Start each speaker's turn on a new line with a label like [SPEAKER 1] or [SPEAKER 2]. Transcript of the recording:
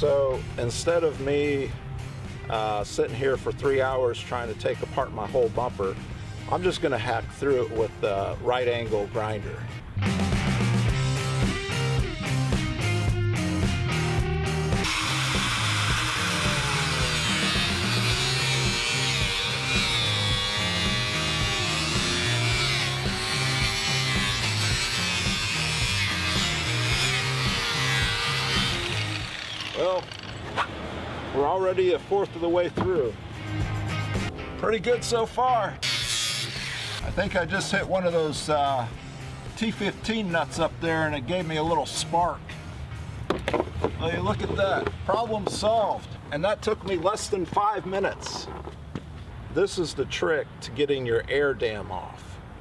[SPEAKER 1] So instead of me sitting here for 3 hours trying to take apart my whole bumper, I'm just going to hack through it with the right angle grinder. Well, we're already a fourth of the way through. Pretty good so far. I think I just hit one of those T15 nuts up there and it gave me a little spark. Hey, look at that. Problem solved. And that took me less than 5 minutes. This is the trick to getting your air dam off.